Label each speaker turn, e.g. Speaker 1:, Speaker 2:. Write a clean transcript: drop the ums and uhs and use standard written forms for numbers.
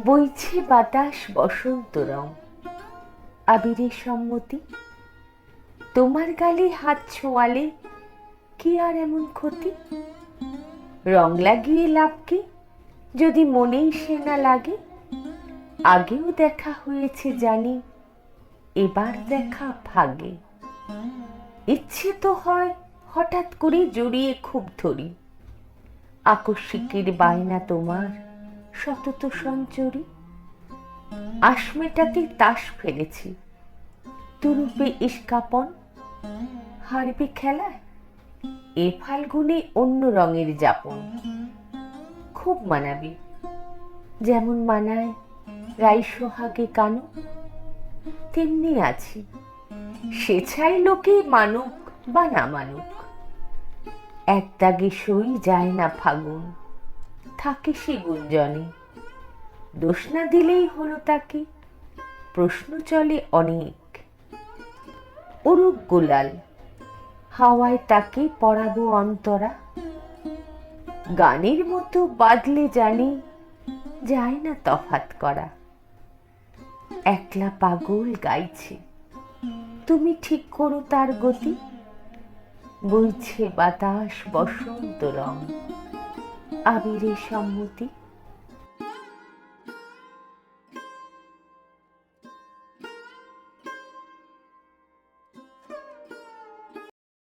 Speaker 1: বইছে বাতাস বসন্ত রং, আবিরের সম্মতি। তোমার গালে হাত ছোঁয়ালে কি আর এমন ক্ষতি? রং লাগিয়ে লাভ কি যদি মনেই সে না লাগে? আগেও দেখা হয়েছে জানি, এবার দেখা ভাগে। ইচ্ছে তো হয় হঠাৎ করে জড়িয়ে খুব ধরি, আকস্মিকের বায়না তোমার সতত সঞ্চরী। আশ মেটাতে তাস ফেলেছি, তুরুপে ইস্কাপন। হারবে খেলায় এ ফাল্গুনে অন্য রঙের যাপন। খুব মানাবি, যেমন মানায় রাই সোহাগে কানো, তেমনি আছি। সে ছাই লোকে মানুক বা না মানুক, এক দাগে সই যায় না ফাগুন, থাকে সে গুঞ্জনে। দোষ না দিলেই হলো তাকে, প্রশ্ন চলে অনেক। উড়ুক গুলাল, হাওয়ায় তাকে পরাবো অন্তরা। গানের মতো বাদলে জানি, যায় না তফাৎ করা। একলা পাগল গাইছে, তুমি ঠিক করো তার গতি। বইছে বাতাস বসন্ত রং, আবিরের সম্মতি।